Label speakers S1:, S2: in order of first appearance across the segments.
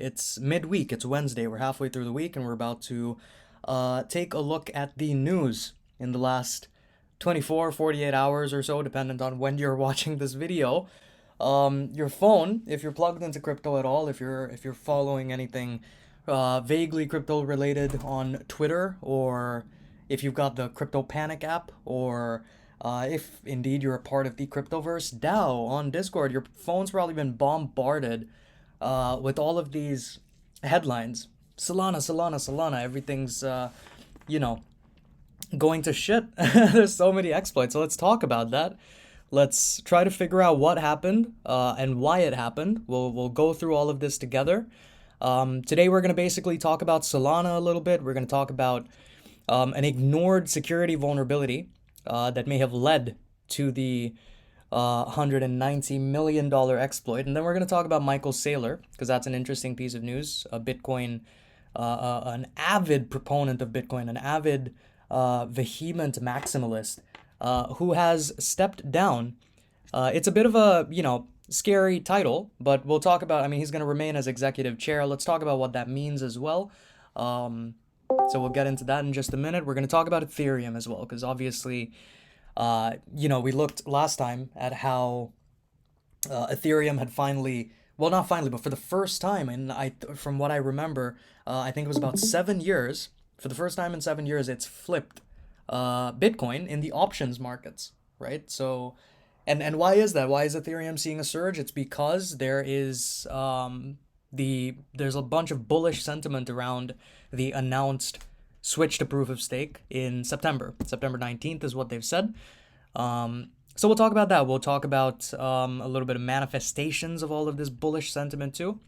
S1: It's midweek, it's Wednesday, we're halfway through the week, and we're about to take a look at the news in the last 24, 48 hours or so, dependent on when you're watching this video. Your phone, if you're plugged into crypto at all, if you're following anything vaguely crypto related on Twitter, or if you've got the Crypto Panic app, or if indeed you're a part of the Cryptoverse DAO on Discord, your phone's probably been bombarded with all of these headlines. Solana, Solana, Solana, everything's, you know, going to shit. There's so many exploits. So let's talk about that. Let's try to figure out what happened and why it happened. We'll go through all of this together. Today we're going to basically talk about Solana a little bit. We're going to talk about an ignored security vulnerability that may have led to the $190 million exploit. And then we're going to talk about Michael Saylor, because that's an interesting piece of news. A Bitcoin, an avid proponent of Bitcoin, an avid, vehement maximalist who has stepped down. It's a bit of a, scary title, but we'll talk about, he's going to remain as executive chair. Let's talk about what that means as well. So we'll get into that in just a minute. We're going to talk about Ethereum as well, because obviously, we looked last time at how Ethereum had finally, well, not finally, but for the first time, and from what I remember, I think it was about 7 years. For the first time in 7 years, it's flipped Bitcoin in the options markets, right? So, and why is that? Why is Ethereum seeing a surge? It's because there's a bunch of bullish sentiment around the announced switch to proof of stake in September. September 19th is what they've said. So we'll talk about that. We'll talk about a little bit of manifestations of all of this bullish sentiment too.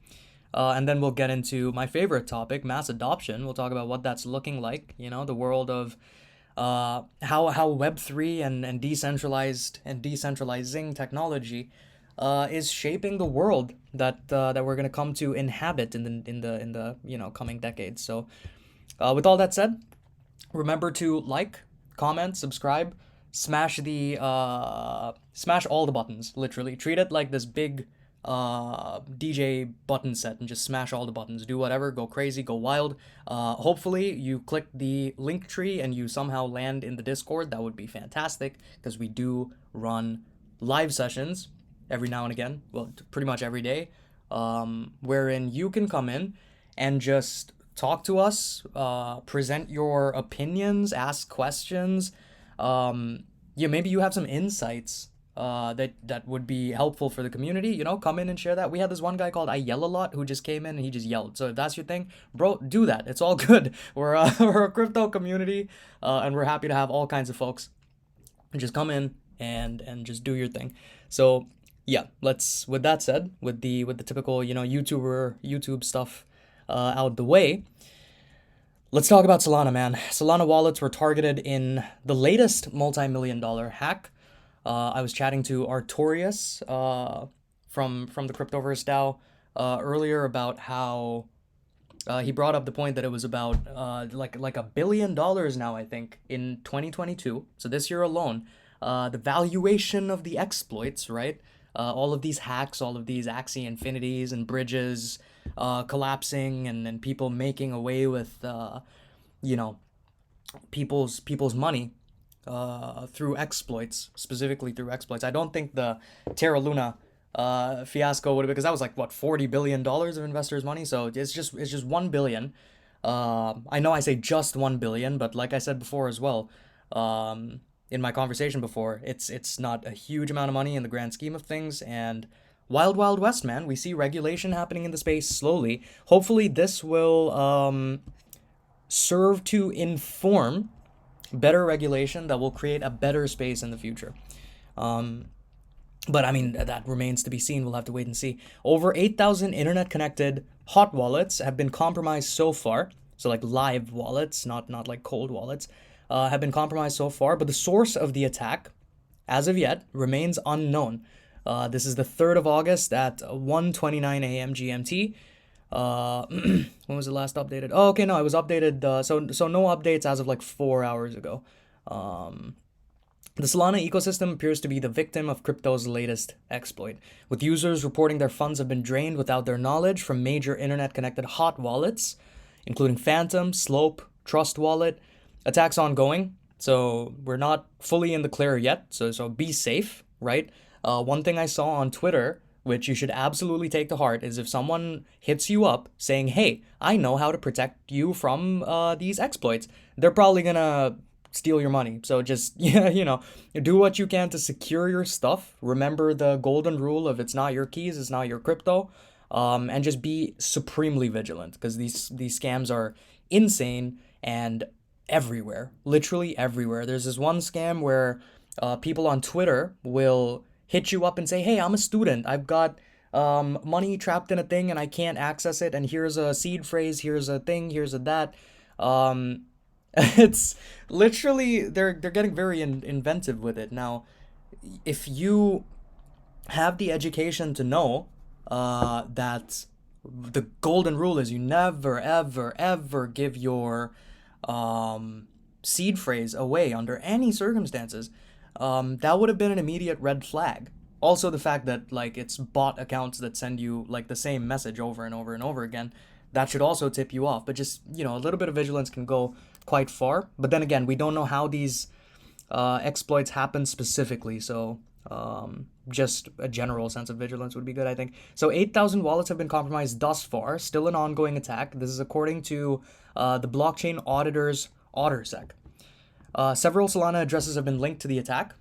S1: And then we'll get into my favorite topic, mass adoption. We'll talk about what that's looking like, the world of how Web3 and decentralized and decentralizing technology is shaping the world that we're gonna come to inhabit in the coming decades. So, with all that said, remember to like, comment, subscribe, smash all the buttons. Literally, treat it like this big DJ button set and just smash all the buttons. Do whatever, go crazy, go wild. Hopefully you click the link tree and you somehow land in the Discord. That would be fantastic, because we do run live sessions every now and again, well, pretty much every day, wherein you can come in and just talk to us, present your opinions, ask questions. Maybe you have some insights that would be helpful for the community. Come in and share that. We had this one guy called I Yell a Lot who just came in and he just yelled. So if that's your thing, bro, do that. It's all good. We're we're a crypto community, and we're happy to have all kinds of folks. Just come in and just do your thing. So yeah, with that said, with the typical YouTube stuff out the way, let's talk about Solana, man. Solana wallets were targeted in the latest multi-million-dollar hack. I was chatting to Artorias from the Cryptoverse DAO earlier about how he brought up the point that it was about like $1 billion now, I think, in 2022. So this year alone, the valuation of the exploits, right? All of these hacks, all of these Axie Infinities and bridges collapsing, and people making away with people's money through exploits, specifically through exploits. I don't think the Terra Luna fiasco would have, because that was like what, $40 billion of investors' money. So it's just $1 billion. I know I say just $1 billion, but like I said before as well, in my conversation before, it's not a huge amount of money in the grand scheme of things. And wild west, man. We see regulation happening in the space slowly. Hopefully this will serve to inform better regulation that will create a better space in the future. But that remains to be seen. We'll have to wait and see. Over 8,000 internet connected hot wallets have been compromised so far. So like live wallets, not like cold wallets, have been compromised so far. But the source of the attack, as of yet, remains unknown. This is the 3rd of August at 1:29 a.m. GMT. When was it last updated? Oh, okay, no, it was updated. So no updates as of like 4 hours ago. The Solana ecosystem appears to be the victim of crypto's latest exploit, with users reporting their funds have been drained without their knowledge from major internet-connected hot wallets, including Phantom, Slope, Trust Wallet. Attacks ongoing, so we're not fully in the clear yet, so be safe, right? One thing I saw on Twitter, which you should absolutely take to heart, is if someone hits you up saying, hey, I know how to protect you from these exploits, they're probably gonna steal your money. So just, yeah, do what you can to secure your stuff. Remember the golden rule of it's not your keys, it's not your crypto. And just be supremely vigilant because these scams are insane and everywhere, literally everywhere. There's this one scam where people on Twitter will hit you up and say, hey, I'm a student. I've got money trapped in a thing and I can't access it. And here's a seed phrase, here's a thing, here's a that. It's literally, they're getting very inventive with it. Now, if you have the education to know that the golden rule is you never, ever, ever give your seed phrase away under any circumstances, that would have been an immediate red flag. Also, the fact that like it's bot accounts that send you like the same message over and over and over again, that should also tip you off. But just a little bit of vigilance can go quite far. But then again, we don't know how these exploits happen specifically, so just a general sense of vigilance would be good, I think. So 8,000 wallets have been compromised thus far, still an ongoing attack. This is according to the blockchain auditors OtterSec. Several Solana addresses have been linked to the attack.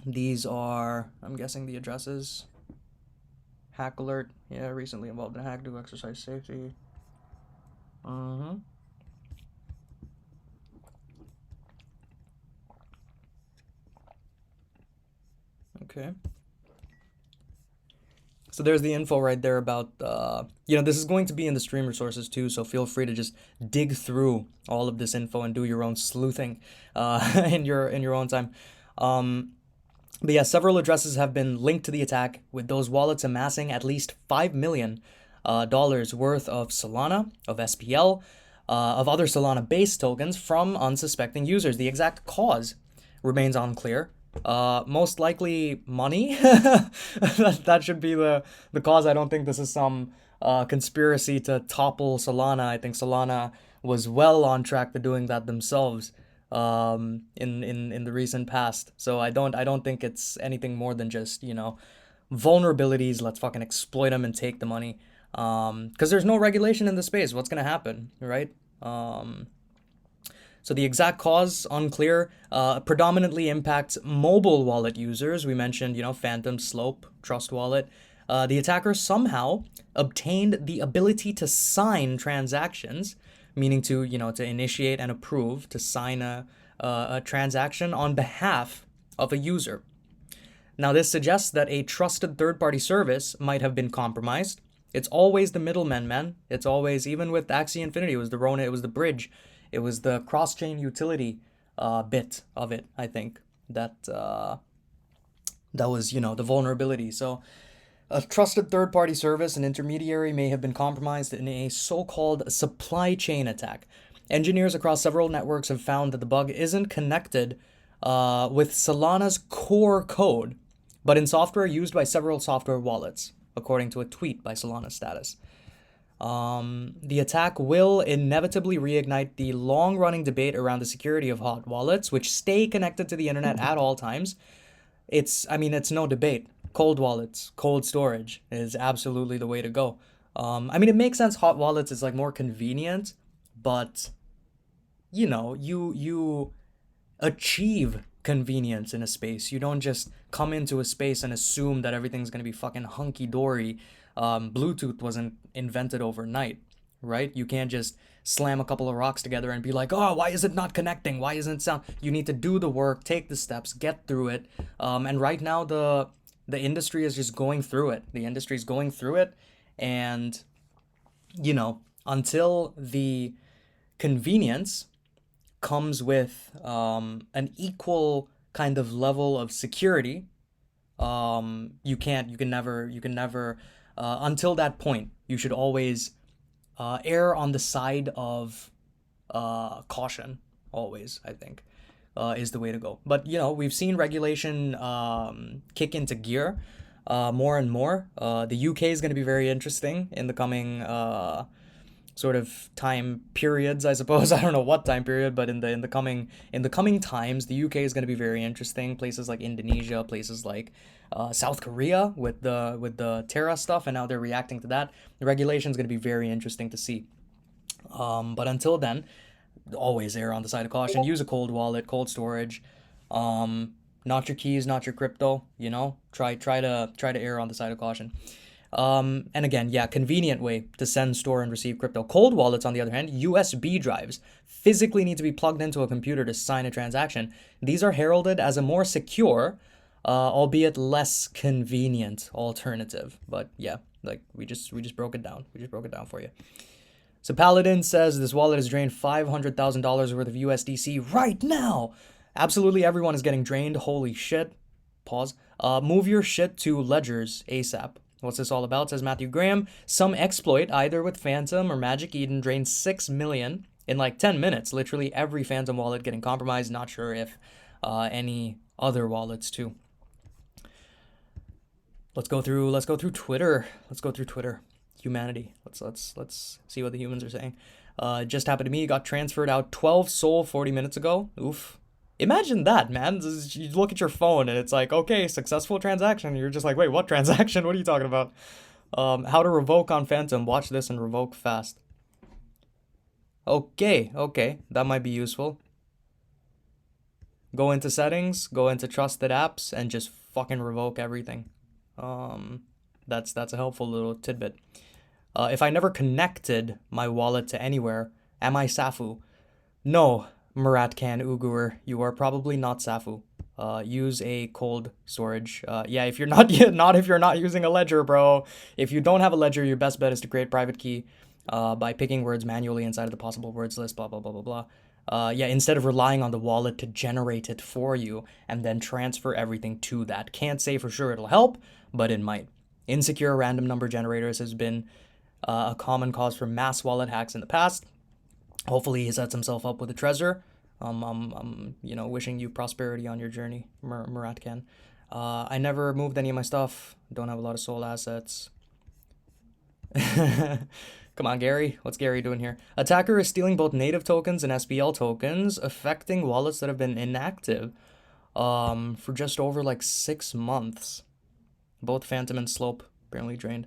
S1: These are, I'm guessing, the addresses. Hack alert. Yeah, recently involved in a hack. Do exercise safety. Okay. So there's the info right there about, this is going to be in the stream resources too, so feel free to just dig through all of this info and do your own sleuthing in your own time. But yeah, several addresses have been linked to the attack, with those wallets amassing at least $5 million worth of Solana, of SPL, of other Solana-based tokens from unsuspecting users. The exact cause remains unclear. Most likely money. That should be the cause. I don't think this is some conspiracy to topple Solana. I think Solana was well on track to doing that themselves in the recent past. So I don't think it's anything more than just vulnerabilities. Let's fucking exploit them and take the money. Because there's no regulation in the space. What's gonna happen, right? So the exact cause, unclear. Predominantly impacts mobile wallet users. We mentioned, Phantom, Slope, Trust Wallet. The attackers somehow obtained the ability to sign transactions, meaning to initiate and approve, to sign a transaction on behalf of a user. Now, this suggests that a trusted third-party service might have been compromised. It's always the middleman, man. It's always, even with Axie Infinity, it was the Rona, it was the bridge. It was the cross-chain utility bit of it, I think, that was, the vulnerability. So a trusted third-party service, an intermediary, may have been compromised in a so-called supply chain attack. Engineers across several networks have found that the bug isn't connected with Solana's core code, but in software used by several software wallets, according to a tweet by Solana Status. The attack will inevitably reignite the long-running debate around the security of hot wallets, which stay connected to the internet at all times. It's no debate. Cold wallets, cold storage is absolutely the way to go. It makes sense. Hot wallets is like more convenient, but you achieve convenience in a space. You don't just come into a space and assume that everything's gonna be fucking hunky-dory. Bluetooth wasn't invented overnight, right? You can't just slam a couple of rocks together and be like, oh, why is it not connecting? Why isn't it sound? You need to do the work, take the steps, get through it. And right now the industry is just going through it. The industry is going through it, and until the convenience comes with an equal kind of level of security, you can never until that point, you should always err on the side of caution, always, I think. is the way to go. But you know, we've seen regulation kick into gear more and more. The UK is going to be very interesting in the coming sort of time periods, I suppose. I don't know what time period, but in the coming times, the UK is going to be very interesting. Places like Indonesia, places like South Korea with the Terra stuff, and now they're reacting to that. The regulation is going to be very interesting to see. But until then, always err on the side of caution. Use a cold wallet, cold storage. Not your keys, not your crypto. You know, try to err on the side of caution. And again, yeah, convenient way to send, store, and receive crypto. Cold wallets, on the other hand, USB drives physically need to be plugged into a computer to sign a transaction. These are heralded as a more secure, albeit less convenient alternative. But yeah, like we just broke it down. We just broke it down for you. So Paladin says this wallet has drained $500,000 worth of USDC right now. Absolutely everyone is getting drained. Holy shit. Pause. Move your shit to ledgers ASAP. What's this all about? Says Matthew Graham. Some exploit, either with Phantom or Magic Eden, drained 6 million in like 10 minutes. Literally every Phantom wallet getting compromised. Not sure if any other wallets too. Let's go through Twitter. Humanity. Let's see what the humans are saying. Just happened to me. Got transferred out 12 SOL 40 minutes ago. Oof. Imagine that, man. You look at your phone and it's like, okay, successful transaction. And you're just like, wait, what transaction? What are you talking about? How to revoke on Phantom. Watch this and revoke fast. Okay. That might be useful. Go into settings, go into trusted apps, and just fucking revoke everything. That's a helpful little tidbit. If I never connected my wallet to anywhere, am I Safu? No, Muratcan Ugur, you are probably not Safu. Use a cold storage. Yeah, if you're not if you're not using a ledger, bro. If you don't have a ledger, your best bet is to create private key by picking words manually inside of the possible words list, blah, blah, blah, blah, blah. Yeah, instead of relying on the wallet to generate it for you and then transfer everything to that. Can't say for sure it'll help, but it might. Insecure random number generators has been a common cause for mass wallet hacks in the past. Hopefully he sets himself up with a treasure. I'm wishing you prosperity on your journey, Muratcan. I never moved any of my stuff. Don't have a lot of soul assets. Come on, Gary. What's Gary doing here? Attacker is stealing both native tokens and SPL tokens, affecting wallets that have been inactive for just over like 6 months. Both Phantom and Slope apparently drained.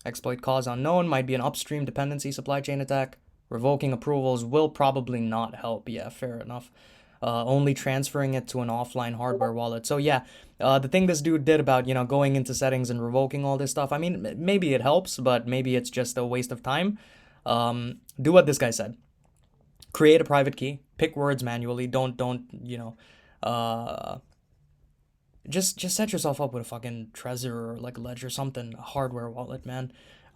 S1: Exploit cause unknown. Might be an upstream dependency supply chain attack. Revoking approvals will probably not help. Yeah, fair enough. Only transferring it to an offline hardware wallet. So yeah, the thing this dude did about, going into settings and revoking all this stuff, I mean, maybe it helps, but maybe it's just a waste of time. Do what this guy said. Create a private key. Pick words manually. Don't just set yourself up with a fucking Trezor or like a Ledger or something, a hardware wallet, man.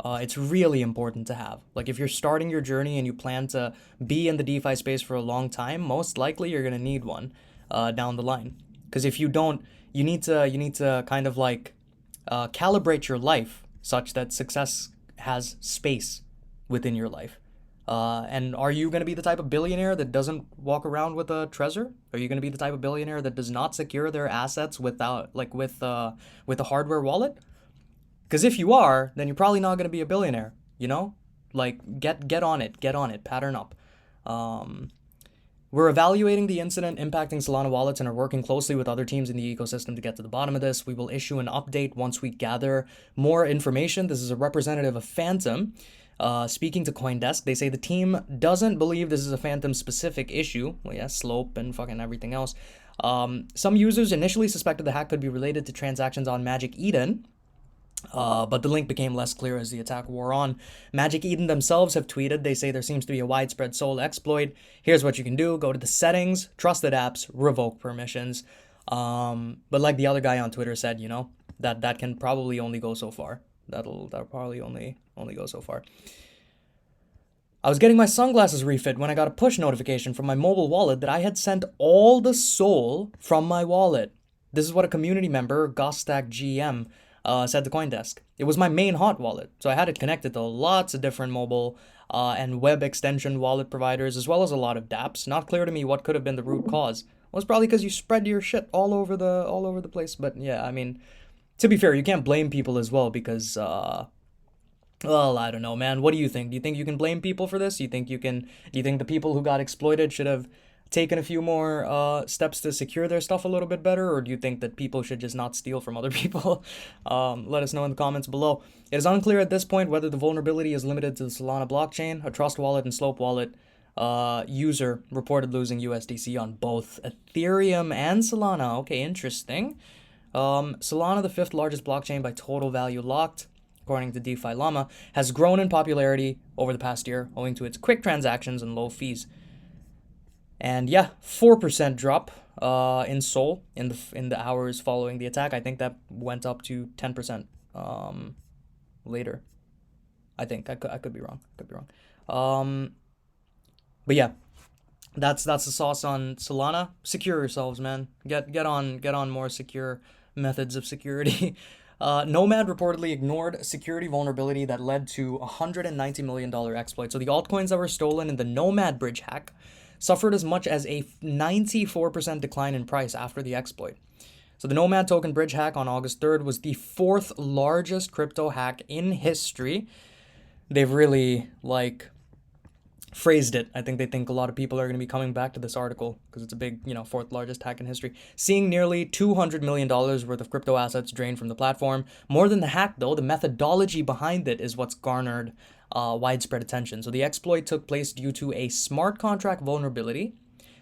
S1: It's really important to have. Like if you're starting your journey and you plan to be in the DeFi space for a long time, most likely you're gonna need one down the line. Because if you don't, you need to kind of like calibrate your life such that success has space within your life. And are you going to be the type of billionaire that doesn't walk around with a Trezor? Are you going to be the type of billionaire that does not secure their assets with a hardware wallet? Because if you are, then you're probably not going to be a billionaire, Like, get on it, pattern up. We're evaluating the incident impacting Solana wallets and are working closely with other teams in the ecosystem to get to the bottom of this. We will issue an update once we gather more information. This is a representative of Phantom. Speaking to CoinDesk, they say the team doesn't believe this is a Phantom-specific issue. Well, yeah, Slope and fucking everything else. Some users initially suspected the hack could be related to transactions on Magic Eden, but the link became less clear as the attack wore on. Magic Eden themselves have tweeted. They say there seems to be a widespread SOL exploit. Here's what you can do. Go to the settings, trusted apps, revoke permissions. But like the other guy on Twitter said, that can probably only go so far. That'll probably only go so far. I was getting my sunglasses refit when I got a push notification from my mobile wallet that I had sent all the SOL from my wallet. This is what a community member, Gostak GM, said to CoinDesk. It was my main hot wallet, so I had it connected to lots of different mobile and web extension wallet providers, as well as a lot of dApps. Not clear to me what could have been the root cause. Well, it's probably because you spread your shit all over the place. But yeah, I mean, to be fair, you can't blame people as well because well, I don't know, man. What do you think? Do you think you can blame people for this? Do you think the people who got exploited should have taken a few more steps to secure their stuff a little bit better, or do you think that people should just not steal from other people? Let us know in the comments below. It is unclear at this point whether the vulnerability is limited to the Solana blockchain. A Trust Wallet and Slope Wallet user reported losing USDC on both Ethereum and Solana. Okay, interesting. Solana, the fifth largest blockchain by total value locked, according to DeFi Llama, has grown in popularity over the past year owing to its quick transactions and low fees. And yeah, 4% drop in Sol in the hours following the attack. I think that went up to 10% later. I think I could be wrong. But yeah, that's the sauce on Solana. Secure yourselves, man. Get on more secure methods of security. Nomad reportedly ignored a security vulnerability that led to a $190 million exploit. So the altcoins that were stolen in the Nomad bridge hack suffered as much as a 94% decline in price after the exploit. So the Nomad token bridge hack on August 3rd was the fourth largest crypto hack in history. They've really, phrased it. I think they think a lot of people are going to be coming back to this article because it's a big, fourth largest hack in history. Seeing nearly $200 million worth of crypto assets drained from the platform. More than the hack, though, the methodology behind it is what's garnered widespread attention. So the exploit took place due to a smart contract vulnerability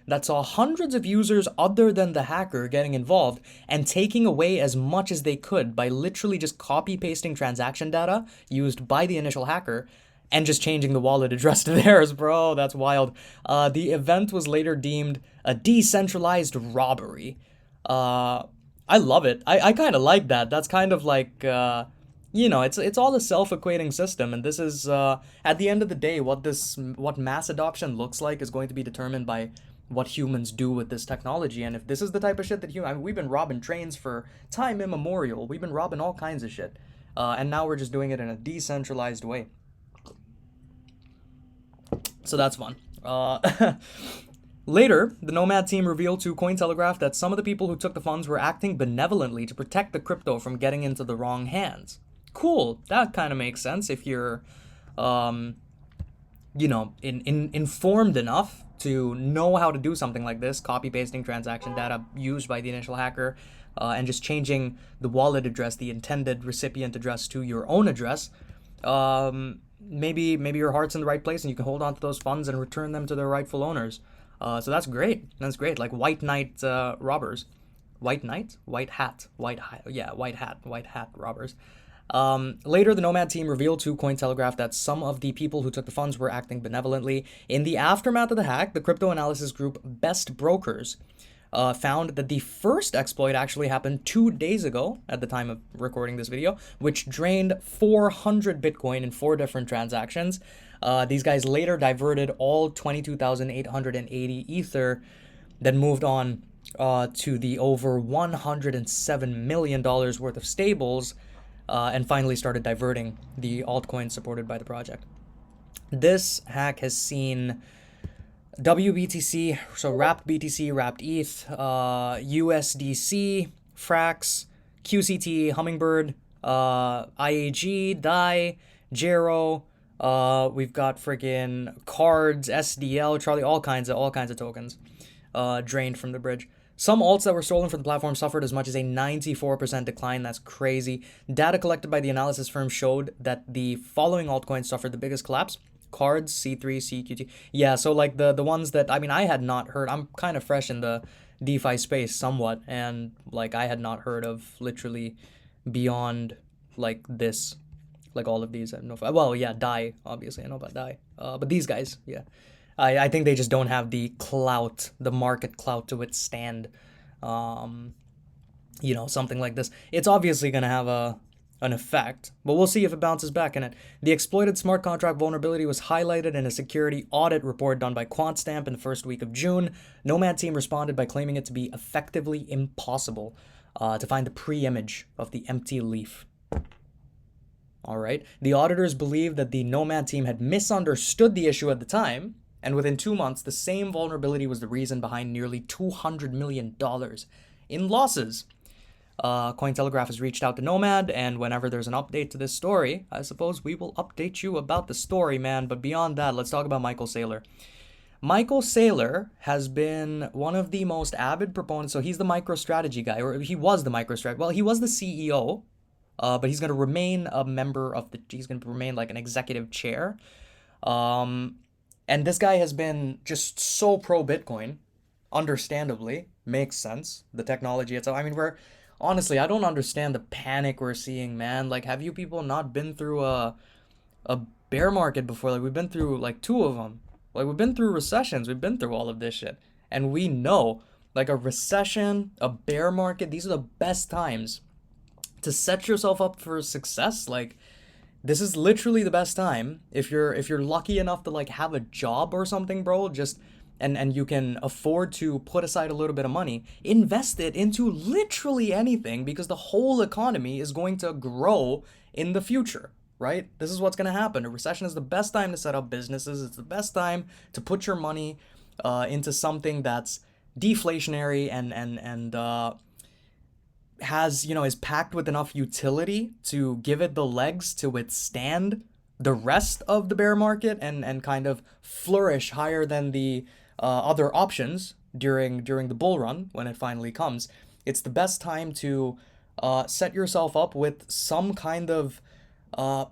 S1: that saw hundreds of users other than the hacker getting involved and taking away as much as they could by literally just copy-pasting transaction data used by the initial hacker and just changing the wallet address to theirs, bro. That's wild. The event was later deemed a decentralized robbery. I love it. I kind of like that. That's kind of like, it's all a self-equating system, and this is, at the end of the day, what mass adoption looks like is going to be determined by what humans do with this technology. And if this is the type of shit that we've been robbing trains for time immemorial. We've been robbing all kinds of shit. And now we're just doing it in a decentralized way. So that's fun. Later, the Nomad team revealed to Cointelegraph that some of the people who took the funds were acting benevolently to protect the crypto from getting into the wrong hands. Cool. That kind of makes sense if you're, informed enough to know how to do something like this, copy-pasting transaction data used by the initial hacker, and just changing the wallet address, the intended recipient address, to your own address. Maybe your heart's in the right place and you can hold on to those funds and return them to their rightful owners. So that's great. That's great. Like White Knight robbers. White Knight? White hat robbers. Later, the Nomad team revealed to Cointelegraph that some of the people who took the funds were acting benevolently. In the aftermath of the hack, the crypto analysis group Best Brokers found that the first exploit actually happened 2 days ago at the time of recording this video, which drained 400 Bitcoin in 4 different transactions. These guys later diverted all 22,880 Ether, then moved on to the over $107 million worth of stables, and finally started diverting the altcoins supported by the project. This hack has seen WBTC, so wrapped BTC, wrapped ETH, USDC, Frax, QCT, Hummingbird, IAG, DAI, Jero. We've got friggin' cards, SDL, Charlie, all kinds of tokens drained from the bridge. Some alts that were stolen from the platform suffered as much as a 94% decline. That's crazy. Data collected by the analysis firm showed that the following altcoins suffered the biggest collapse. Cards, C3, CQT. Yeah, so like the ones that, I had not heard. I'm kind of fresh in the DeFi space somewhat, and like I had not heard of literally beyond like this, like all of these. I don't know if, well, yeah, DAI, obviously. I know about DAI. But these guys, yeah. I think they just don't have the clout, the market clout to withstand, something like this. It's obviously going to have an effect, but we'll see if it bounces back in it. The exploited smart contract vulnerability was highlighted in a security audit report done by QuantStamp in the first week of June. Nomad team responded by claiming it to be effectively impossible to find the pre-image of the empty leaf. All right. The auditors believe that the Nomad team had misunderstood the issue at the time And within 2 months, the same vulnerability was the reason behind nearly $200 million in losses. Cointelegraph has reached out to Nomad, and whenever there's an update to this story, I suppose we will update you about the story, man. But beyond that, let's talk about Michael Saylor. Michael Saylor has been one of the most avid proponents. So he's the MicroStrategy guy, or he was the MicroStrategy. Well, he was the CEO, but he's going to remain a member of the. He's going to remain like an executive chair. And this guy has been just so pro Bitcoin. Understandably, makes sense. The technology itself. I mean, honestly, I don't understand the panic we're seeing, man. Like, have you people not been through a bear market before? Like, we've been through like two of them. Like, we've been through recessions. We've been through all of this shit. And we know, like, a recession, a bear market, these are the best times to set yourself up for success. Like, this is literally the best time. If you're lucky enough to, like, have a job or something, bro, just... And you can afford to put aside a little bit of money, invest it into literally anything, because the whole economy is going to grow in the future, right? This is what's going to happen. A recession is the best time to set up businesses. It's the best time to put your money into something that's deflationary and has, is packed with enough utility to give it the legs to withstand the rest of the bear market and kind of flourish higher than the other options during the bull run when it finally comes. It's the best time to set yourself up with some kind of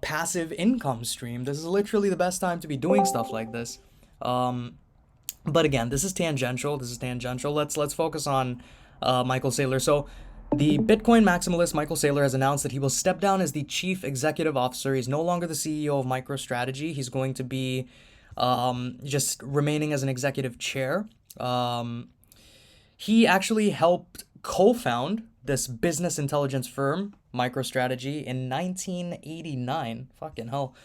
S1: passive income stream. This is literally the best time to be doing stuff like this. But again, this is tangential. Let's focus on Michael Saylor. So the Bitcoin maximalist Michael Saylor has announced that he will step down as the chief executive officer. He's no longer the CEO of MicroStrategy. He's going to be just remaining as an executive chair. He actually helped co-found this business intelligence firm, MicroStrategy, in 1989. Fucking hell.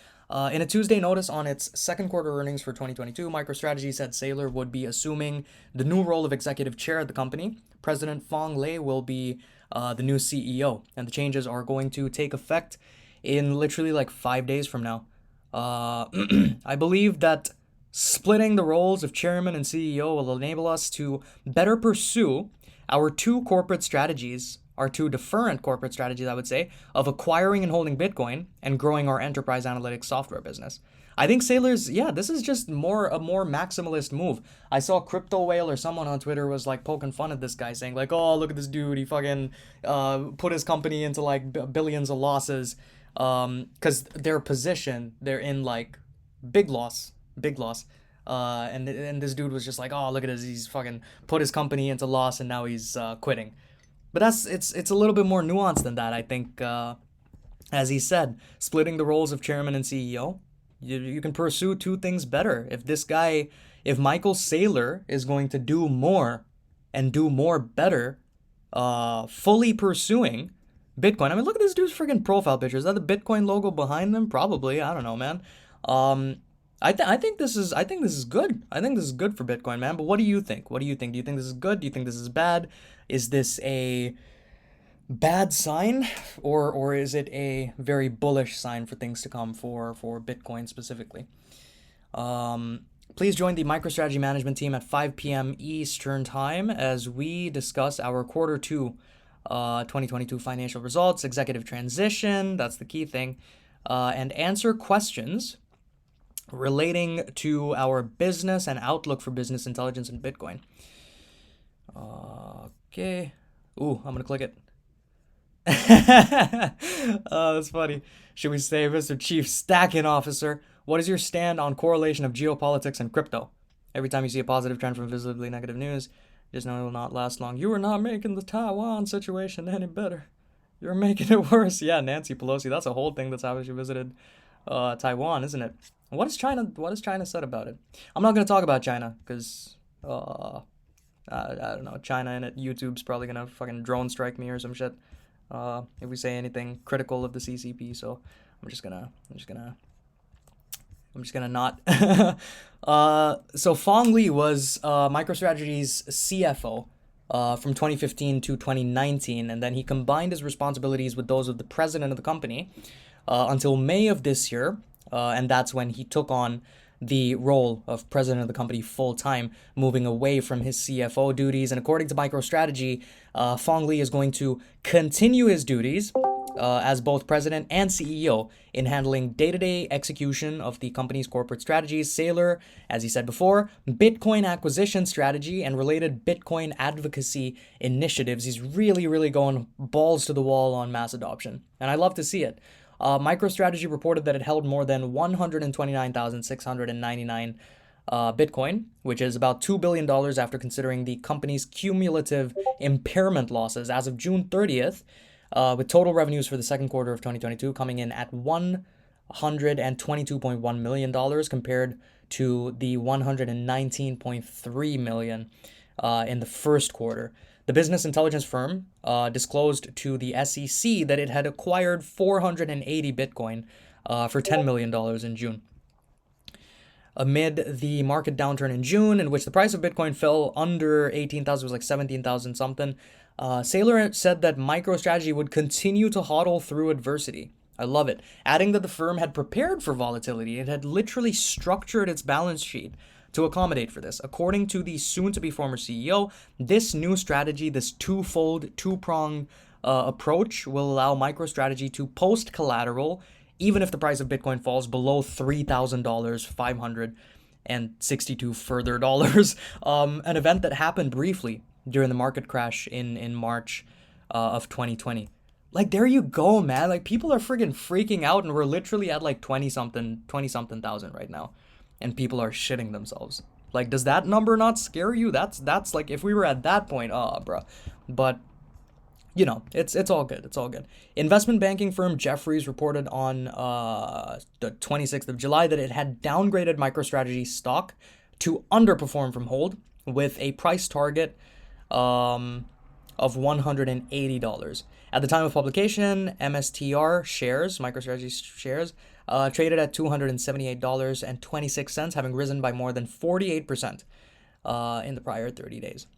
S1: In a Tuesday notice on its second quarter earnings for 2022, MicroStrategy said Saylor would be assuming the new role of executive chair at the company. President Phong Le will be the new CEO, and the changes are going to take effect in literally like 5 days from now. I believe that splitting the roles of chairman and CEO will enable us to better pursue our two different corporate strategies, I would say, of acquiring and holding Bitcoin and growing our enterprise analytics software business. I think Saylor's, this is just a more maximalist move. I saw Crypto Whale or someone on Twitter was like poking fun at this guy, saying like, oh, look at this dude, he fucking put his company into like billions of losses. Because their position, they're in like big loss. And this dude was just like, oh, look at this, he's fucking put his company into loss and now he's quitting. But it's a little bit more nuanced than that. I think, as he said, splitting the roles of chairman and CEO, you can pursue two things better. If Michael Saylor is going to do more and do more better, fully pursuing Bitcoin. I mean, look at this dude's freaking profile picture. Is that the Bitcoin logo behind them? Probably. I don't know, man. I think this is good. I think this is good for Bitcoin, man. But what do you think? Do you think this is good? Do you think this is bad? Is this a bad sign, or is it a very bullish sign for things to come for Bitcoin specifically? Please join the MicroStrategy management team at 5 p.m. Eastern time as we discuss our quarter 2 2022 financial results, executive transition, that's the key thing, and answer questions relating to our business and outlook for business intelligence in Bitcoin. Okay. Ooh, I'm gonna click it. Oh, that's funny. Should we say, Mr. Chief Stacking Officer, what is your stand on correlation of geopolitics and crypto? Every time you see a positive trend from visibly negative news, just know it will not last long. You are not making the Taiwan situation any better. You're making it worse. Yeah, Nancy Pelosi. That's a whole thing that's how she visited Taiwan, isn't it? What has China said about it? I'm not going to talk about China because I don't know. China and YouTube's probably going to fucking drone strike me or some shit if we say anything critical of the CCP. So I'm just gonna not. So Phong Le was MicroStrategy's CFO from 2015 to 2019, and then he combined his responsibilities with those of the president of the company until May of this year, and that's when he took on the role of president of the company full-time, moving away from his CFO duties. And according to MicroStrategy, Fong Li is going to continue his duties as both president and CEO in handling day-to-day execution of the company's corporate strategies, Saylor, as he said before, Bitcoin acquisition strategy, and related Bitcoin advocacy initiatives. He's really, really going balls to the wall on mass adoption, and I love to see it. MicroStrategy reported that it held more than 129,699 Bitcoin, which is about $2 billion after considering the company's cumulative impairment losses as of June 30th, with total revenues for the second quarter of 2022 coming in at $122.1 million compared to the $119.3 million in the first quarter. The business intelligence firm disclosed to the SEC that it had acquired 480 Bitcoin for $10 million in June. Amid the market downturn in June, in which the price of Bitcoin fell under 18,000, it was like 17,000 something, Saylor said that MicroStrategy would continue to hodl through adversity. I love it. Adding that the firm had prepared for volatility. It had literally structured its balance sheet to accommodate for this. According to the soon-to-be former CEO, this new strategy, this twofold, two-pronged approach will allow MicroStrategy to post collateral even if the price of Bitcoin falls below $3,000, 562 further dollars. An event that happened briefly during the market crash in March of 2020. Like, there you go, man. Like, people are friggin' freaking out, and we're literally at like 20 something thousand right now, and people are shitting themselves. Like, does that number not scare you? That's like, if we were at that point, bruh. But you know, it's all good. It's all good. Investment banking firm Jefferies reported on the 26th of July that it had downgraded MicroStrategy stock to underperform from hold with a price target of $180. At the time of publication, MSTR shares, MicroStrategy shares, traded at $278.26, having risen by more than 48% in the prior 30 days.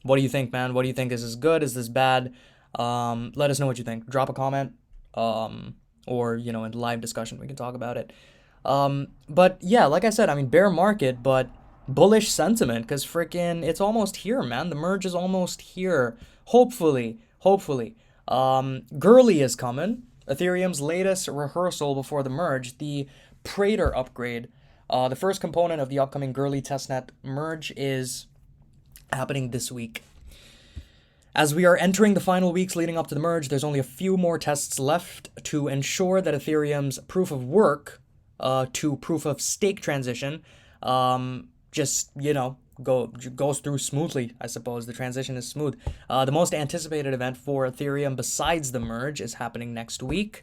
S1: What do you think, man? What do you think? Is this good? Is this bad? Let us know what you think. Drop a comment, or, you know, in live discussion, we can talk about it. But yeah, like I said, I mean, bear market, but bullish sentiment, because freaking, it's almost here, man. The merge is almost here. Hopefully. Gurley is coming. Ethereum's latest rehearsal before the merge, the Praetor upgrade. The first component of the upcoming Gurley testnet merge is happening this week. As we are entering the final weeks leading up to the merge, there's only a few more tests left to ensure that Ethereum's proof of work to proof of stake transition just, you know, goes through smoothly, I suppose. The transition is smooth. The most anticipated event for Ethereum besides the merge is happening next week.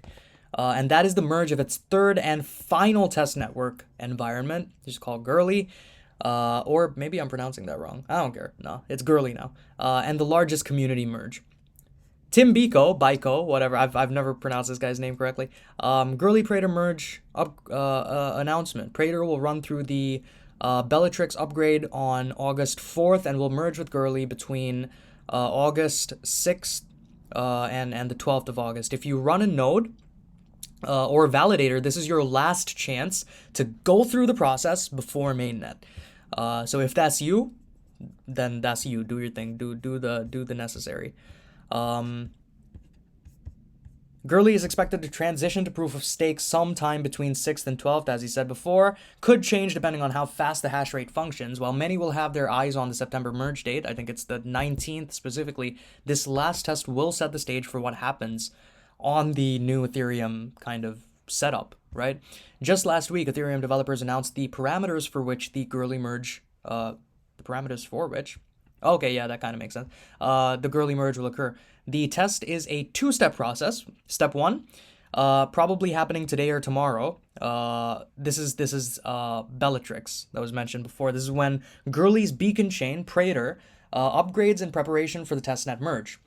S1: And that is the merge of its third and final test network environment, which is called Gurley. Or maybe I'm pronouncing that wrong. I don't care. No, it's Gurley now. And the largest community merge. Tim Biko, whatever. I've never pronounced this guy's name correctly. Gurley Praetor merge announcement. Praetor will run through the Bellatrix upgrade on August 4th and will merge with Gurley between August 6th and the 12th of August. If you run a node or a validator, this is your last chance to go through the process before mainnet. So if that's you, then that's you. Do your thing. Do the necessary. Gurley is expected to transition to proof of stake sometime between 6th and 12th, as he said before. Could change depending on how fast the hash rate functions. While many will have their eyes on the September merge date, I think it's the 19th specifically, this last test will set the stage for what happens on the new Ethereum kind of setup, right? Just last week, Ethereum developers announced the parameters for which the Gurley merge, okay, yeah, that kind of makes sense. The Gurley merge will occur. The test is a two-step process. Step 1, probably happening today or tomorrow. This is Bellatrix that was mentioned before. This is when Gurley's beacon chain, Praetor, upgrades in preparation for the testnet merge.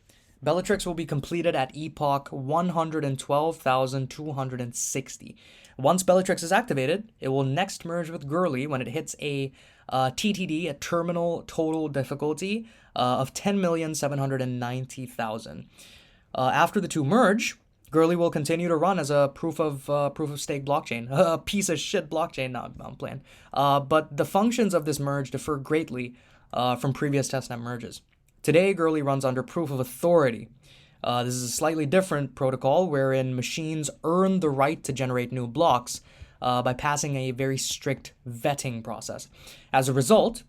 S1: Bellatrix will be completed at epoch 112,260. Once Bellatrix is activated, it will next merge with Gurley when it hits a TTD, a terminal total difficulty, of 10,790,000. After the two merge, Gurley will continue to run as a proof of stake blockchain, a piece of shit blockchain. No, I'm playing. But the functions of this merge differ greatly from previous testnet merges. Today, Gurley runs under proof of authority. This is a slightly different protocol wherein machines earn the right to generate new blocks by passing a very strict vetting process. As a result,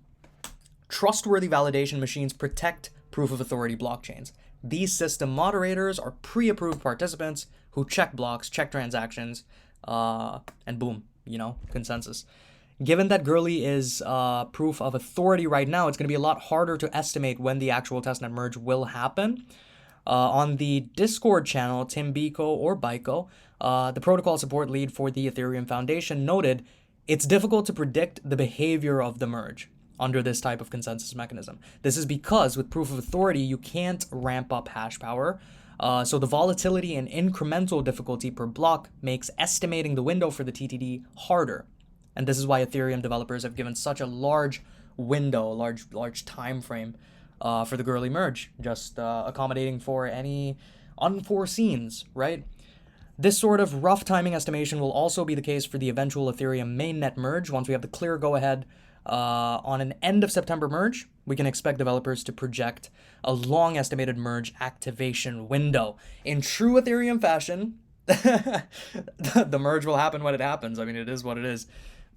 S1: trustworthy validation machines protect proof of authority blockchains. These system moderators are pre-approved participants who check blocks, check transactions, and boom, consensus. Given that Gurley is proof of authority right now, it's going to be a lot harder to estimate when the actual testnet merge will happen. On the Discord channel, Tim Biko, the protocol support lead for the Ethereum Foundation, noted it's difficult to predict the behavior of the merge under this type of consensus mechanism. This is because with proof of authority, you can't ramp up hash power. So the volatility and incremental difficulty per block makes estimating the window for the TTD harder. And this is why Ethereum developers have given such a large window, large time frame for the Gurley merge, just accommodating for any unforeseens, right? This sort of rough timing estimation will also be the case for the eventual Ethereum mainnet merge. Once we have the clear go-ahead on an end of September merge, we can expect developers to project a long estimated merge activation window. In true Ethereum fashion, the merge will happen when it happens. I mean, it is what it is.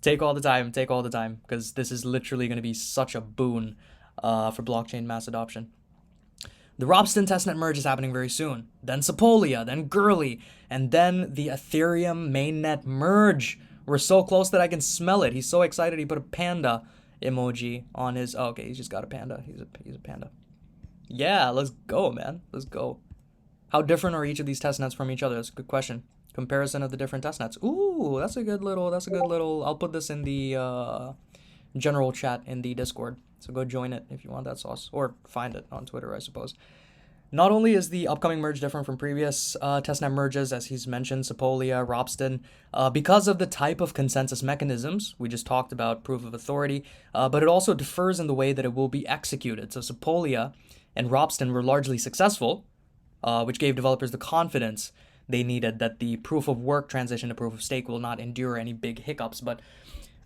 S1: Take all the time, because this is literally going to be such a boon for blockchain mass adoption. The Ropsten testnet merge is happening very soon. Then Sepolia, then Gurley, and then the Ethereum mainnet merge. We're so close that I can smell it. He's so excited he put a panda emoji on his... Oh, okay, he's just got a panda. He's a panda. Yeah, let's go, man. Let's go. How different are each of these testnets from each other? That's a good question. Comparison of the different testnets. Ooh, that's a good little... I'll put this in the general chat in the Discord. So go join it if you want that sauce. Or find it on Twitter, I suppose. Not only is the upcoming merge different from previous testnet merges, as he's mentioned, Sepolia, Ropsten, because of the type of consensus mechanisms, we just talked about proof of authority, but it also differs in the way that it will be executed. So Sepolia and Ropsten were largely successful, which gave developers the confidence they needed that the proof of work transition to proof of stake will not endure any big hiccups. But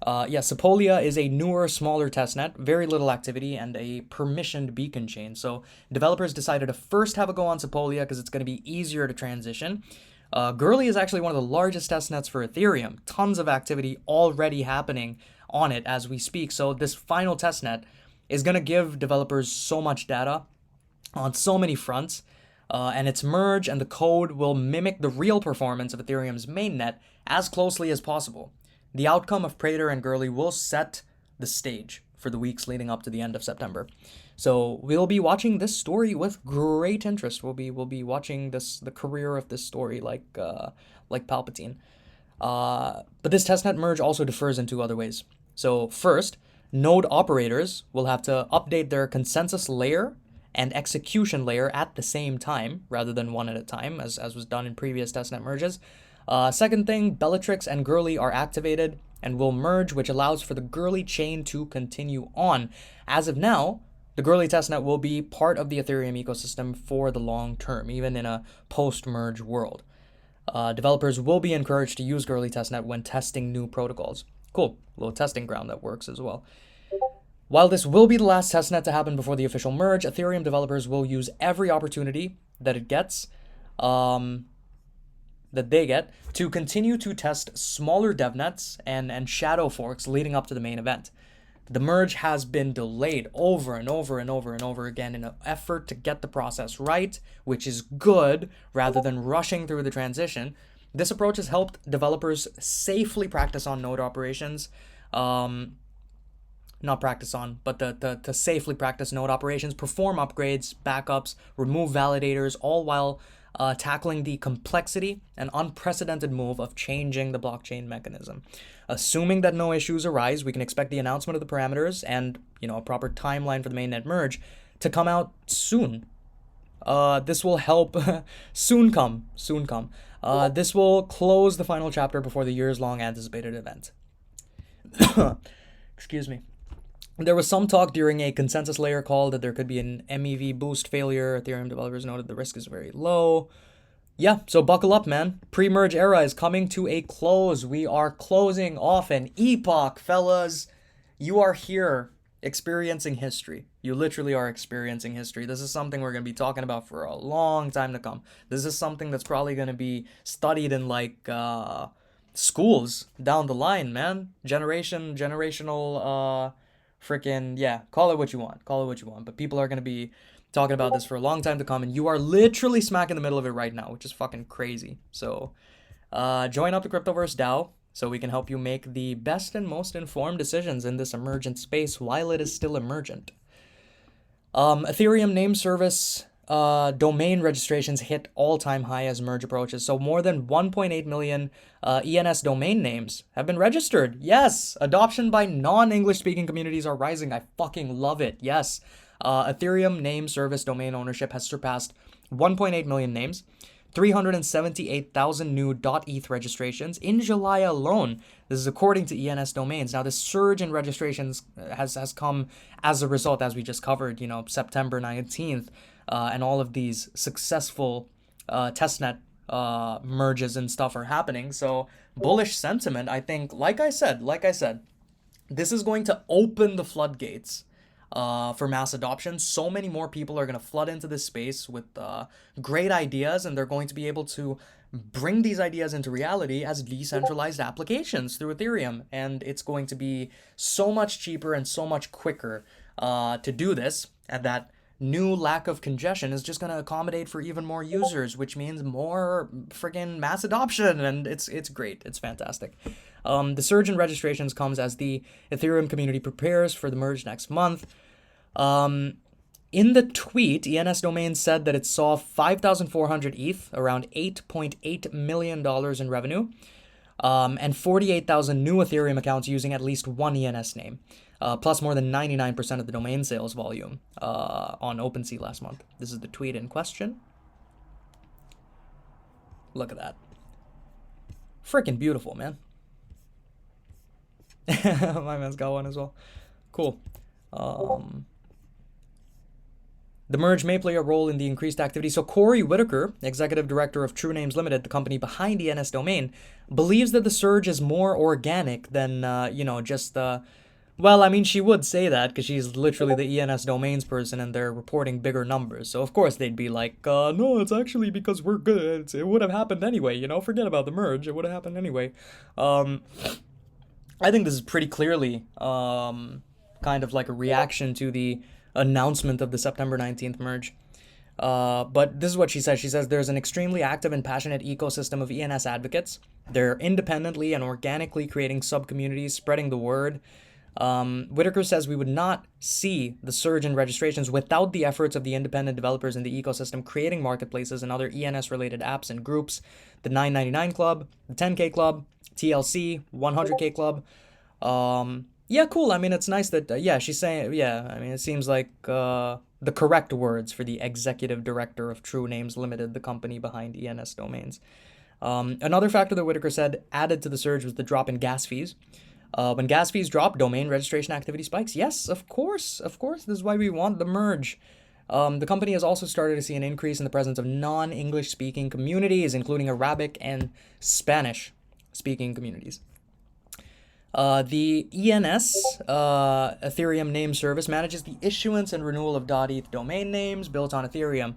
S1: Sepolia is a newer, smaller testnet, very little activity, and a permissioned beacon chain. So developers decided to first have a go on Sepolia because it's going to be easier to transition. Gurley is actually one of the largest testnets for Ethereum. Tons of activity already happening on it as we speak. So this final testnet is going to give developers so much data on so many fronts. And its merge and the code will mimic the real performance of Ethereum's mainnet as closely as possible. The outcome of Prater and Gurley will set the stage for the weeks leading up to the end of September. So we'll be watching this story with great interest. We'll be watching the career of this story like Palpatine. But this testnet merge also differs in two other ways. So first, node operators will have to update their consensus layer and execution layer at the same time, rather than one at a time, as was done in previous testnet merges. Second thing, Bellatrix and Gurley are activated and will merge, which allows for the Gurley chain to continue on. As of now, the Gurley testnet will be part of the Ethereum ecosystem for the long term, even in a post-merge world. Developers will be encouraged to use Gurley testnet when testing new protocols. Cool, little testing ground that works as well. While this will be the last testnet to happen before the official merge, Ethereum developers will use every opportunity that it gets, to continue to test smaller devnets and shadow forks leading up to the main event. The merge has been delayed over and over again in an effort to get the process right, which is good, rather than rushing through the transition. This approach has helped developers safely practice on node operations, to safely practice node operations, perform upgrades, backups, remove validators, all while tackling the complexity and unprecedented move of changing the blockchain mechanism. Assuming that no issues arise, we can expect the announcement of the parameters and, a proper timeline for the mainnet merge to come out soon. This will help soon come. This will close the final chapter before the years-long anticipated event. Excuse me. There was some talk during a consensus layer call that there could be an MEV boost failure. Ethereum developers noted the risk is very low. Yeah, so buckle up, man. Pre-merge era is coming to a close. We are closing off an epoch, fellas. You are here experiencing history. You literally are experiencing history. This is something we're going to be talking about for a long time to come. This is something that's probably going to be studied in like schools down the line, man. Generational freaking yeah, call it what you want. Call it what you want, but people are going to be talking about this for a long time to come, and you are literally smack in the middle of it right now, which is fucking crazy. So, join up the Cryptoverse DAO so we can help you make the best and most informed decisions in this emergent space while it is still emergent. Ethereum name service domain registrations hit all-time high as merge approaches. So more than 1.8 million ENS domain names have been registered. Yes, adoption by non-English speaking communities are rising. I fucking love it. Yes. Ethereum name service domain ownership has surpassed 1.8 million names, 378,000 new .eth registrations in July alone. This is according to ENS domains. Now, this surge in registrations has come as a result, as we just covered, September 19th, and all of these successful testnet merges and stuff are happening. So bullish sentiment, I think, like I said, this is going to open the floodgates for mass adoption. So many more people are going to flood into this space with great ideas, and they're going to be able to bring these ideas into reality as decentralized applications through Ethereum. And it's going to be so much cheaper and so much quicker to do this, and that new lack of congestion is just going to accommodate for even more users, which means more friggin' mass adoption, and it's great. It's fantastic. The surge in registrations comes as the Ethereum community prepares for the merge next month. In the tweet, ENS Domain said that it saw 5,400 ETH, around $8.8 million in revenue, and 48,000 new Ethereum accounts using at least one ENS name, plus more than 99% of the domain sales volume on OpenSea last month. This is the tweet in question. Look at that. Freaking beautiful, man. My man's got one as well. Cool. The merge may play a role in the increased activity. So Corey Whitaker, executive director of True Names Limited, the company behind ENS Domain, believes that the surge is more organic than, just well, I mean, she would say that because she's literally the ENS Domains person and they're reporting bigger numbers. So, of course, they'd be like, no, it's actually because we're good. It would have happened anyway, forget about the merge. It would have happened anyway. I think this is pretty clearly kind of like a reaction to the announcement of the September 19th merge. But this is what she says. She says there's an extremely active and passionate ecosystem of ENS advocates. They're independently and organically creating sub-communities, spreading the word. Whitaker says we would not see the surge in registrations without the efforts of the independent developers in the ecosystem creating marketplaces and other ENS-related apps and groups. The 999 Club, the 10K Club, TLC, 100K Club. Yeah, cool. I mean, it's nice that, she's saying, it seems like the correct words for the executive director of True Names Limited, the company behind ENS Domains. Another factor that Whitaker said added to the surge was the drop in gas fees. When gas fees drop, domain registration activity spikes. Yes, of course. This is why we want the merge. The company has also started to see an increase in the presence of non-English speaking communities, including Arabic and Spanish speaking communities. The ENS Ethereum name service manages the issuance and renewal of .eth domain names built on Ethereum.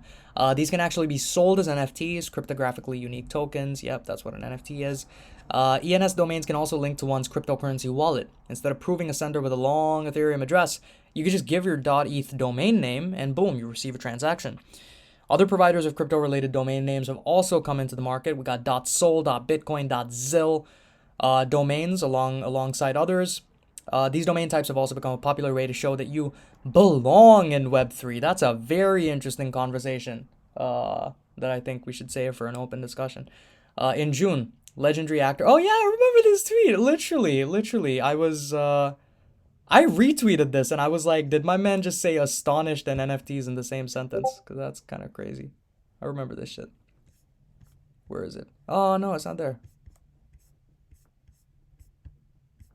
S1: These can actually be sold as NFTs, cryptographically unique tokens. Yep, that's what an NFT is. ENS domains can also link to one's cryptocurrency wallet. Instead of proving a sender with a long Ethereum address, you can just give your .eth domain name and boom, you receive a transaction. Other providers of crypto-related domain names have also come into the market. We got .sol, .bitcoin, .zil. Domains alongside others. These domain types have also become a popular way to show that you belong in Web3. That's a very interesting conversation that I think we should save for an open discussion. In June, legendary actor... Oh yeah, I remember this tweet. Literally. I retweeted this and I was like, did my man just say astonished and NFTs in the same sentence? Because that's kind of crazy. I remember this shit. Where is it? Oh, no, it's not there.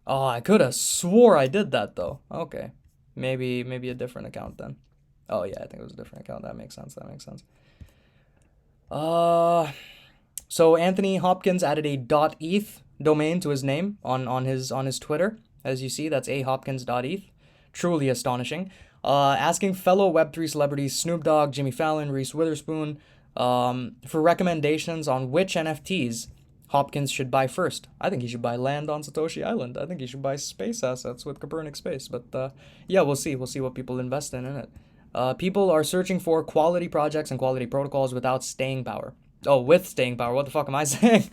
S1: Oh, I could have swore I did that, though. Okay. Maybe a different account then. Oh, yeah, I think it was a different account. That makes sense. Uh, so Anthony Hopkins added a .eth domain to his name on his Twitter. As you see, that's ahopkins.eth. Truly astonishing. Asking fellow Web3 celebrities Snoop Dogg, Jimmy Fallon, Reese Witherspoon for recommendations on which NFTs Hopkins should buy first. I think he should buy land on Satoshi Island. I think he should buy space assets with Copernic Space. But yeah, we'll see. We'll see what people invest in it. People are searching for quality projects and quality protocols without staying power. Oh, with staying power. What the fuck am I saying?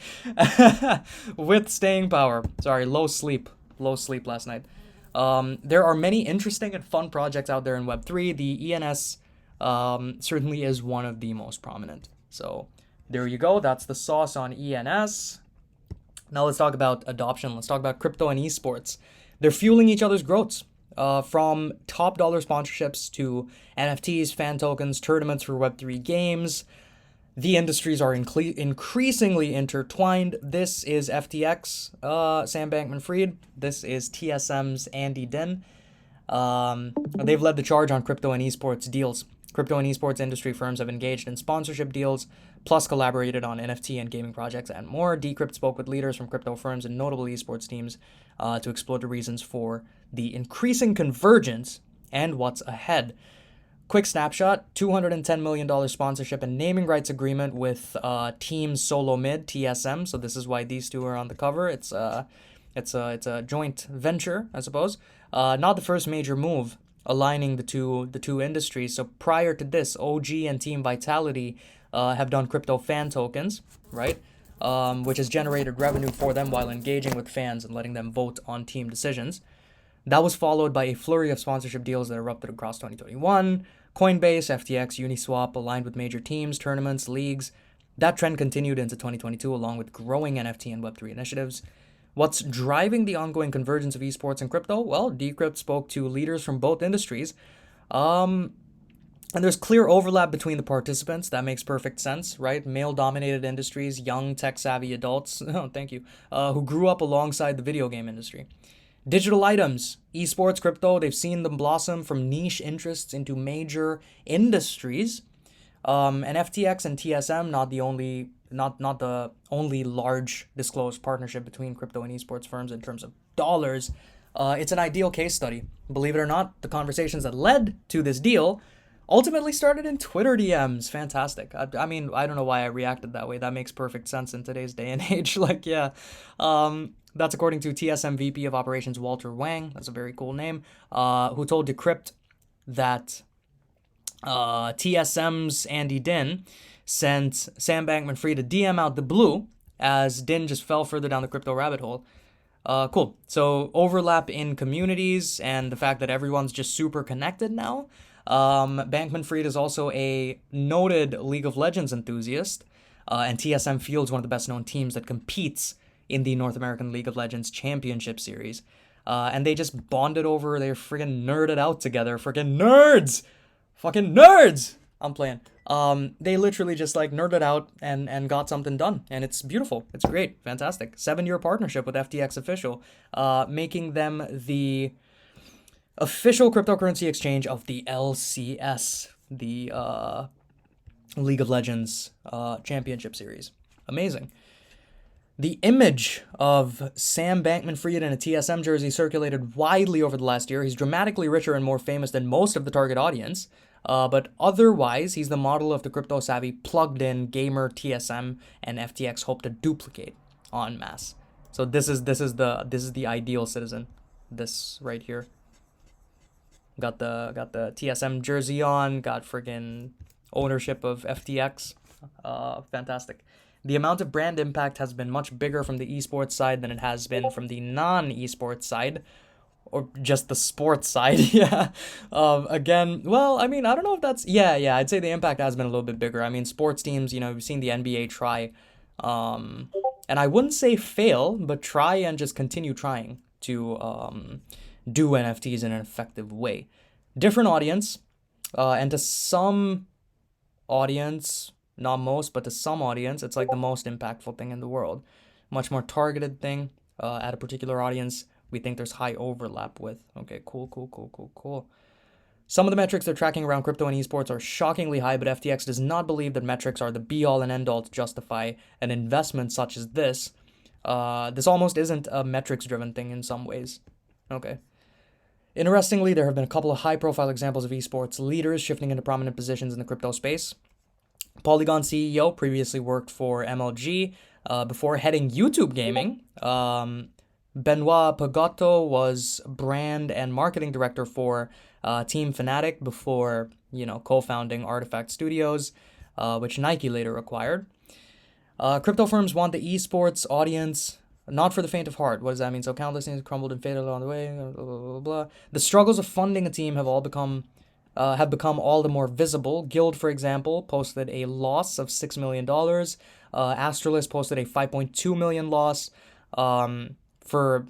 S1: With staying power. Sorry, low sleep. Low sleep last night. There are many interesting and fun projects out there in Web3. The ENS certainly is one of the most prominent. So there you go. That's the sauce on ENS. Now let's talk about adoption. Let's talk about crypto and esports. They're fueling each other's growths. From top dollar sponsorships to NFTs, fan tokens, tournaments for Web3 games. The industries are increasingly intertwined. This is FTX, Sam Bankman-Fried. This is TSM's Andy Din. They've led the charge on crypto and esports deals. Crypto and esports industry firms have engaged in sponsorship deals, plus collaborated on NFT and gaming projects and more. Decrypt spoke with leaders from crypto firms and notable esports teams to explore the reasons for the increasing convergence and what's ahead. Quick snapshot, $210 million sponsorship and naming rights agreement with Team Solo Mid, TSM. So this is why these two are on the cover. It's a joint venture, I suppose. Not the first major move aligning the two industries. So prior to this, OG and Team Vitality have done crypto fan tokens, right? Which has generated revenue for them while engaging with fans and letting them vote on team decisions. That was followed by a flurry of sponsorship deals that erupted across 2021. Coinbase, FTX, Uniswap aligned with major teams, tournaments, leagues. That trend continued into 2022 along with growing NFT and Web3 initiatives. What's driving the ongoing convergence of esports and crypto? Well, Decrypt spoke to leaders from both industries. And there's clear overlap between the participants. That makes perfect sense, right? Male-dominated industries, young, tech-savvy adults, oh, thank you, who grew up alongside the video game industry. Digital items, esports, crypto, they've seen them blossom from niche interests into major industries. And FTX and TSM, not the only large disclosed partnership between crypto and esports firms in terms of dollars. It's an ideal case study. Believe it or not, the conversations that led to this deal ultimately started in Twitter DMs. Fantastic. I mean, I don't know why I reacted that way. That makes perfect sense in today's day and age. Like, yeah. That's according to TSM VP of Operations Walter Wang. That's a very cool name. Who told Decrypt that TSM's Andy Din sent Sam Bankman-Fried a DM out the blue as Din just fell further down the crypto rabbit hole. Cool. So overlap in communities and the fact that everyone's just super connected now. Bankman-Fried is also a noted League of Legends enthusiast, and TSM fields one of the best-known teams that competes in the North American League of Legends Championship Series. And they just bonded over, they're friggin' nerded out together. Friggin' nerds! Fucking nerds! I'm playing. They literally just like nerded out and got something done. And it's beautiful. It's great. Fantastic. 7-year partnership with FTX Official, making them the official cryptocurrency exchange of the LCS, the League of Legends Championship Series. Amazing. The image of Sam Bankman-Fried in a TSM jersey circulated widely over the last year. He's dramatically richer and more famous than most of the target audience, but otherwise, he's the model of the crypto-savvy, plugged-in gamer TSM and FTX hope to duplicate en masse. So this is the ideal citizen. This right here. Got the TSM jersey on. Got friggin' ownership of FTX. Fantastic. The amount of brand impact has been much bigger from the esports side than it has been from the non-esports side, or just the sports side. Yeah. Again, well, I mean, I don't know if that's, yeah, I'd say the impact has been a little bit bigger. I mean, sports teams, you know, we've seen the NBA try, and I wouldn't say fail, but try and just continue trying to do NFTs in an effective way. Different audience, and to some audience, not most, but to some audience, it's like the most impactful thing in the world. Much more targeted thing at a particular audience we think there's high overlap with. Okay, cool. Some of the metrics they're tracking around crypto and esports are shockingly high, but FTX does not believe that metrics are the be-all and end-all to justify an investment such as this. This almost isn't a metrics-driven thing in some ways. Okay. Interestingly, there have been a couple of high-profile examples of esports leaders shifting into prominent positions in the crypto space. Polygon CEO previously worked for MLG before heading YouTube gaming. Benoit Pagotto was brand and marketing director for Team Fnatic before, co-founding Artifact Studios, which Nike later acquired. Crypto firms want the esports audience, not for the faint of heart. What does that mean? So countless things crumbled and faded along the way. Blah, blah, blah, blah. The struggles of funding a team have become all the more visible. Guild, for example, posted a loss of $6 million. Astralis posted a 5.2 million loss. After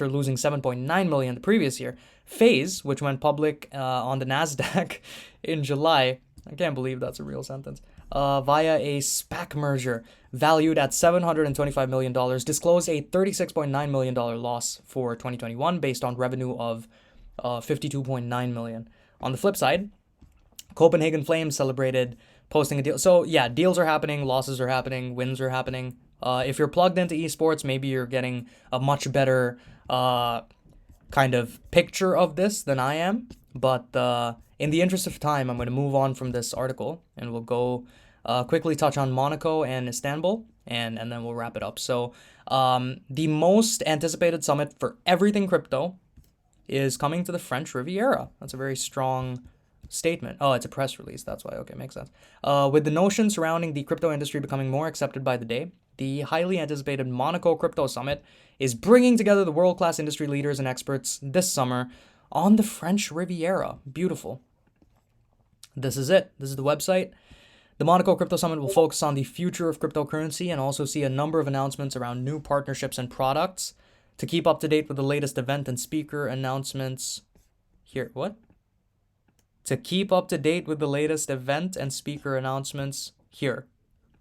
S1: losing 7.9 million the previous year. FaZe, which went public on the NASDAQ in July, I can't believe that's a real sentence, via a SPAC merger valued at $725 million, disclosed a $36.9 million loss for 2021 based on revenue of $52.9 million. On the flip side, Copenhagen Flames celebrated posting a deal. So yeah, deals are happening, losses are happening, wins are happening. If you're plugged into esports, maybe you're getting a much better kind of picture of this than I am. But in the interest of time, I'm going to move on from this article and we'll go quickly touch on Monaco and Istanbul and then we'll wrap it up. So the most anticipated summit for everything crypto is coming to the French Riviera. That's a very strong statement. Oh, it's a press release. That's why. Okay, makes sense. With the notion surrounding the crypto industry becoming more accepted by the day, the highly anticipated Monaco Crypto Summit is bringing together the world-class industry leaders and experts this summer on the French Riviera. Beautiful. This is it. This is the website. The Monaco Crypto Summit will focus on the future of cryptocurrency and also see a number of announcements around new partnerships and products. To keep up to date with the latest event and speaker announcements, here, what? To keep up to date with the latest event and speaker announcements, here.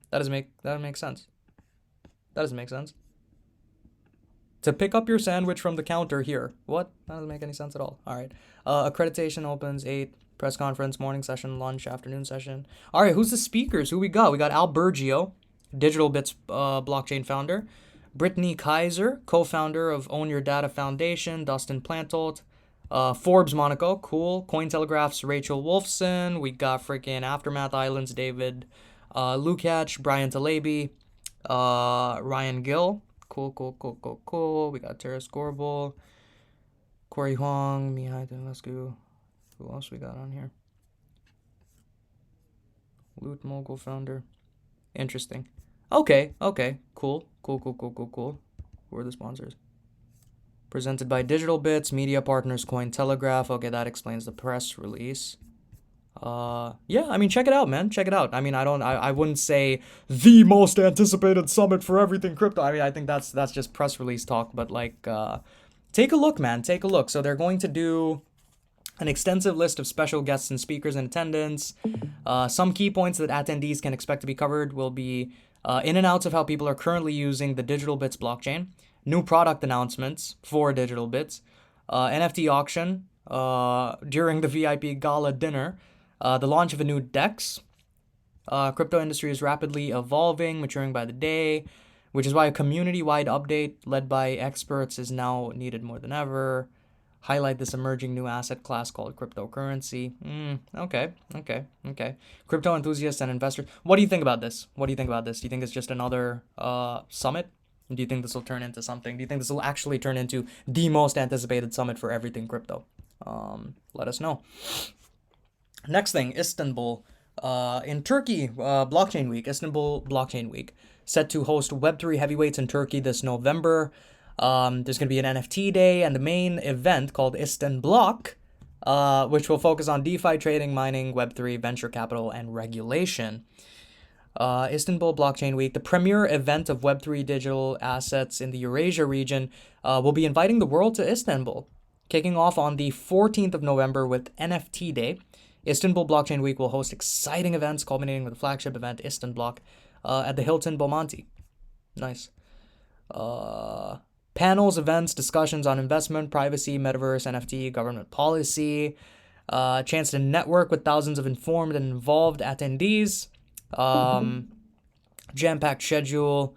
S1: That doesn't make sense. That doesn't make sense. To pick up your sandwich from the counter, here. What? That doesn't make any sense at all. All right. Accreditation opens 8. Press conference, morning session, lunch, afternoon session. All right, who's the speakers? Who we got? We got Al Burgio, Digital Bits blockchain founder. Brittany Kaiser, co-founder of Own Your Data Foundation. Dustin Plantolt. Forbes Monaco, cool. Cointelegraph's Rachel Wolfson. We got freaking Aftermath Islands, David Lukács, Brian Talaby, Ryan Gill. Cool. We got Terrace Gorbel, Corey Huang, Mihai Dănescu. Who else we got on here? Loot Mogul founder. Interesting. Okay. Cool. Who are the sponsors? Presented by Digital Bits, media partners, Cointelegraph. Okay, that explains the press release. Check it out, man. Check it out. I wouldn't say the most anticipated summit for everything crypto. I think that's just press release talk, but take a look, man. Take a look. So they're going to do an extensive list of special guests and speakers in attendance. Some key points that attendees can expect to be covered will be in and outs of how people are currently using the Digital Bits blockchain, new product announcements for Digital Bits, NFT auction during the VIP gala dinner, the launch of a new DEX. Crypto industry is rapidly evolving, maturing by the day, which is why a community-wide update led by experts is now needed more than ever. Highlight this emerging new asset class called cryptocurrency. Okay. Crypto enthusiasts and investors. What do you think about this? Do you think it's just another summit? Do you think this will turn into something? Do you think this will actually turn into the most anticipated summit for everything crypto? Let us know. Next thing, Istanbul. In Turkey, Blockchain Week. Istanbul Blockchain Week. Set to host Web3 heavyweights in Turkey this November. There's going to be an NFT day and the main event called Istanblock, which will focus on DeFi trading, mining, Web3, venture capital, and regulation. Istanbul Blockchain Week, the premier event of Web3 digital assets in the Eurasia region, will be inviting the world to Istanbul, kicking off on the 14th of November with NFT Day. Istanbul Blockchain Week will host exciting events culminating with the flagship event, Istanblock, at the Hilton Bomonti. Nice. Panels, events, discussions on investment, privacy, metaverse, NFT, government policy. Chance to network with thousands of informed and involved attendees. Jam-packed schedule.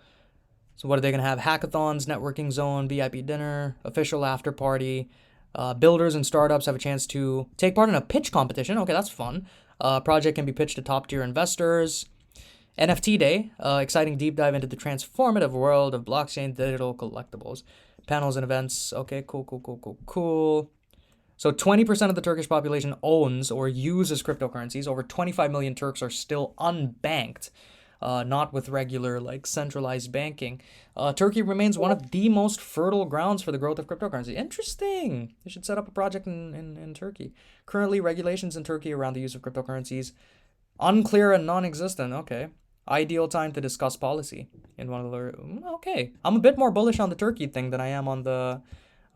S1: So what are they going to have? Hackathons, networking zone, VIP dinner, official after party. Builders and startups have a chance to take part in a pitch competition. Okay, that's fun. Project can be pitched to top-tier investors. NFT Day, exciting deep dive into the transformative world of blockchain digital collectibles. Panels and events. Okay, cool. So 20% of the Turkish population owns or uses cryptocurrencies. Over 25 million Turks are still unbanked, not with regular like centralized banking. Turkey remains one of the most fertile grounds for the growth of cryptocurrency. Interesting. They should set up a project in Turkey. Currently, regulations in Turkey around the use of cryptocurrencies unclear and non-existent. Okay. Ideal time to discuss policy in one of the. Okay. I'm a bit more bullish on the Turkey thing than I am on the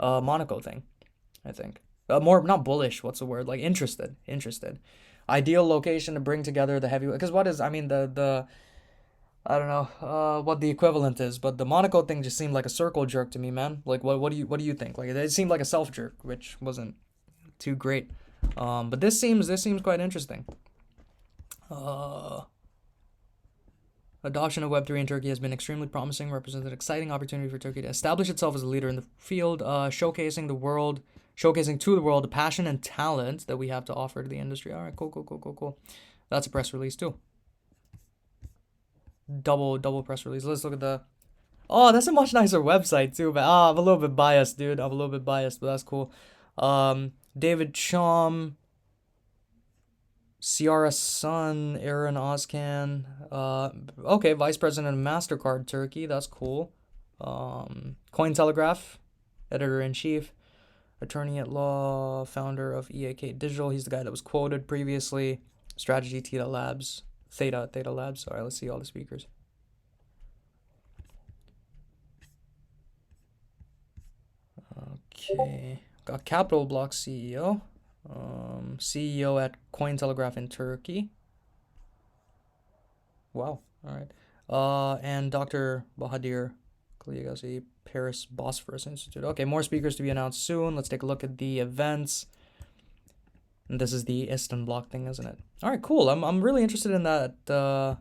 S1: Monaco thing, I think. More, not bullish, what's the word? Like interested. Ideal location to bring together the heavy. Because what is, I mean, the I don't know what the equivalent is, but the Monaco thing just seemed like a circle jerk to me, man. Like, what do you think? Like, it seemed like a self jerk, which wasn't too great. But this seems quite interesting. Adoption of Web3 in Turkey has been extremely promising, represents an exciting opportunity for Turkey to establish itself as a leader in the field, showcasing to the world the passion and talent that we have to offer to the industry. All right, cool. That's a press release too. Double press release. Let's look at the. Oh, that's a much nicer website too. But I'm a little bit biased, dude. But that's cool. David Chom. Ciara Sun, Aaron Ozcan, okay, Vice President of MasterCard Turkey, that's cool. Cointelegraph, Editor-in-Chief, Attorney at Law, Founder of EAK Digital, he's the guy that was quoted previously. Strategy Theta Labs. Alright, let's see all the speakers. Okay, got Capital Block CEO. CEO at Cointelegraph in Turkey. Wow. All right. And Dr. Bahadir Kaliagasi, Paris Bosphorus Institute. Okay, more speakers to be announced soon. Let's take a look at the events. And this is the Istanbul block thing, isn't it? All right, cool. I'm really interested in that.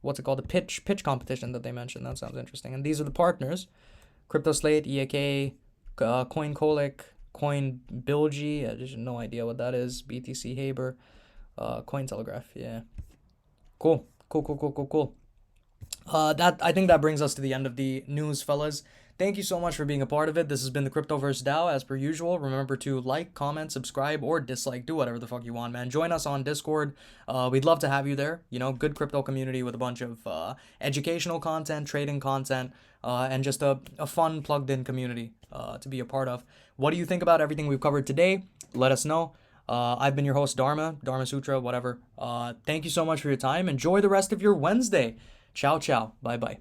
S1: What's it called? The pitch competition that they mentioned. That sounds interesting. And these are the partners: CryptoSlate, EAK, CoinColic, Coin Bilgi, I just have no idea what that is. BTC Haber, Cointelegraph, yeah. Cool. I think that brings us to the end of the news, fellas. Thank you so much for being a part of it. This has been the Cryptoverse DAO, as per usual. Remember to like, comment, subscribe, or dislike. Do whatever the fuck you want, man. Join us on Discord. We'd love to have you there. You know, good crypto community with a bunch of educational content, trading content, and just a fun, plugged-in community to be a part of. What do you think about everything we've covered today? Let us know. I've been your host, Dharma Sutra, whatever. Thank you so much for your time. Enjoy the rest of your Wednesday. Ciao. Bye-bye.